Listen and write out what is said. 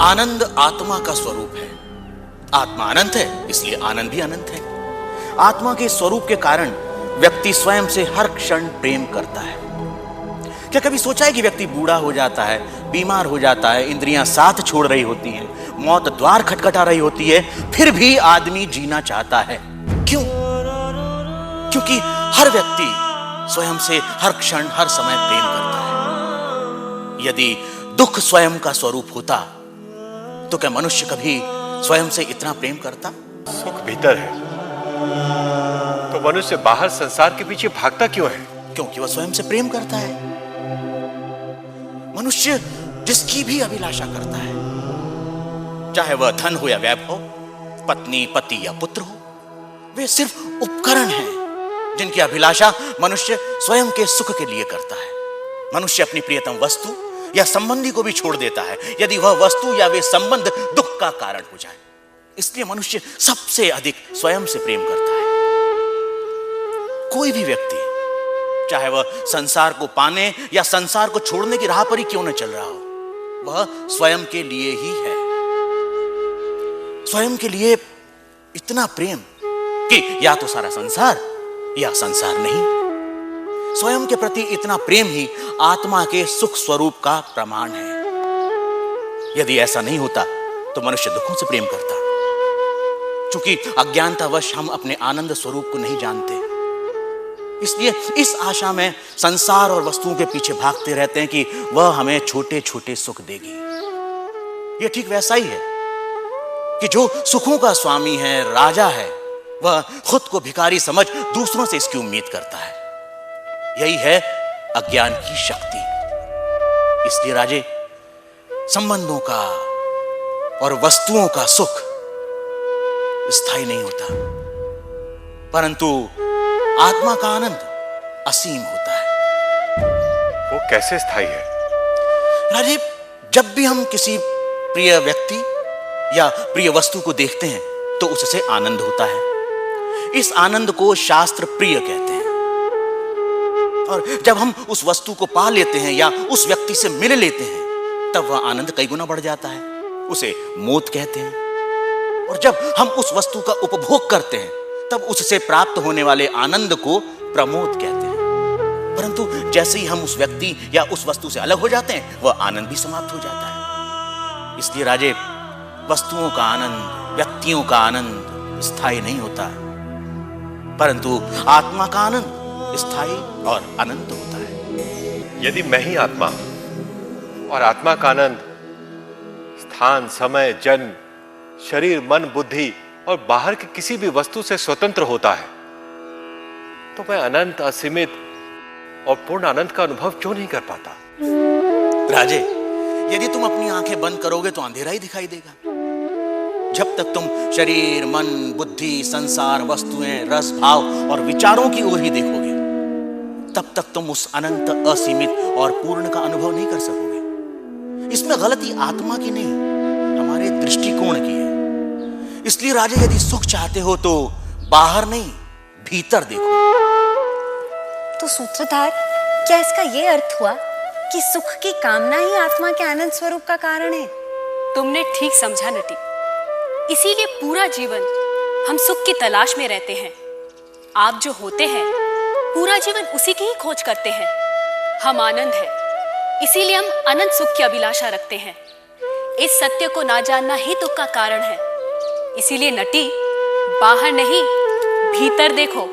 आनंद आत्मा का स्वरूप है। आत्मा अनंत है, इसलिए आनंद भी अनंत है। आत्मा के स्वरूप के कारण व्यक्ति स्वयं से हर क्षण प्रेम करता है। क्या कभी सोचा है कि व्यक्ति बूढ़ा हो जाता है, बीमार हो जाता है, इंद्रियां साथ छोड़ रही होती हैं, मौत द्वार खटखटा रही होती है, फिर भी आदमी जीना चाहता है? क्यों? क्योंकि हर व्यक्ति स्वयं से हर क्षण हर समय प्रेम करता है। यदि दुख स्वयं का स्वरूप होता तो क्या मनुष्य कभी स्वयं से इतना प्रेम करता? सुख भीतर है तो मनुष्य बाहर संसार के पीछे भागता क्यों है? क्योंकि वह स्वयं से प्रेम करता है। मनुष्य जिसकी भी अभिलाषा करता है, चाहे वह धन हो या वैभव, पत्नी, पति या पुत्र हो, वे सिर्फ उपकरण हैं जिनकी अभिलाषा मनुष्य स्वयं के सुख के लिए करता है। मनुष्य अपनी प्रियतम वस्तु या संबंधी को भी छोड़ देता है यदि वह वस्तु या वे संबंध दुख का कारण हो जाए। इसलिए मनुष्य सबसे अधिक स्वयं से प्रेम करता है। कोई भी व्यक्ति, चाहे वह संसार को पाने या संसार को छोड़ने की राह पर ही क्यों न चल रहा हो, वह स्वयं के लिए ही है। स्वयं के लिए इतना प्रेम कि या तो सारा संसार या संसार नहीं। स्वयं के प्रति इतना प्रेम ही आत्मा के सुख स्वरूप का प्रमाण है। यदि ऐसा नहीं होता तो मनुष्य दुखों से प्रेम करता। चूंकि अज्ञानतावश हम अपने आनंद स्वरूप को नहीं जानते, इसलिए इस आशा में संसार और वस्तुओं के पीछे भागते रहते हैं कि वह हमें छोटे छोटे सुख देगी। यह ठीक वैसा ही है कि जो सुखों का स्वामी है, राजा है, वह खुद को भिखारी समझ दूसरों से इसकी उम्मीद करता है। यही है अज्ञान की शक्ति। इसलिए राजे, संबंधों का और वस्तुओं का सुख स्थायी नहीं होता, परंतु आत्मा का आनंद असीम होता है। वो कैसे स्थायी है? राजे, जब भी हम किसी प्रिय व्यक्ति या प्रिय वस्तु को देखते हैं तो उससे आनंद होता है। इस आनंद को शास्त्र प्रिय कहते हैं। और जब हम उस वस्तु को पा लेते हैं या उस व्यक्ति से मिल लेते हैं तब वह आनंद कई गुना बढ़ जाता है। उसे मोद कहते हैं। और जब हम उस वस्तु का उपभोग करते हैं तब उससे प्राप्त होने वाले आनंद को प्रमोद कहते हैं। परंतु जैसे ही हम उस व्यक्ति या उस वस्तु से अलग हो जाते हैं, वह आनंद भी समाप्त हो जाता है। इसलिए राजे, वस्तुओं का आनंद, व्यक्तियों का आनंद स्थायी नहीं होता, परंतु आत्मा का आनंद स्थायी और अनंत होता है। यदि मैं ही आत्मा और आत्मा का आनंद स्थान, समय, जन्म, शरीर, मन, बुद्धि और बाहर की किसी भी वस्तु से स्वतंत्र होता है, तो मैं अनंत, असीमित और पूर्ण आनंद का अनुभव क्यों नहीं कर पाता? राजे, यदि तुम अपनी आंखें बंद करोगे तो अंधेरा ही दिखाई देगा। जब तक तुम शरीर, मन, बुद्धि, संसार, वस्तुएं, रस, भाव और विचारों की ओर ही देखोगे, तब तक तुम उस अनंत, असीमित और पूर्ण का अनुभव नहीं कर सकोगे। इसमें गलती आत्मा की नहीं, हमारे दृष्टिकोण की है। इसलिए राजा, यदि सुख चाहते हो तो बाहर नहीं, भीतर देखो। तो सूत्रधार, क्या इसका यह अर्थ हुआ कि सुख की कामना ही आत्मा के आनंद स्वरूप का कारण है? तुमने ठीक समझा नटी। इसीलिए पूरा जीवन हम सुख की तलाश में रहते हैं। आप जो होते हैं, पूरा जीवन उसी की ही खोज करते हैं। हम आनंद है, इसीलिए हम अनंत सुख की अभिलाषा रखते हैं। इस सत्य को ना जानना ही दुख का कारण है। इसीलिए नटी, बाहर नहीं, भीतर देखो।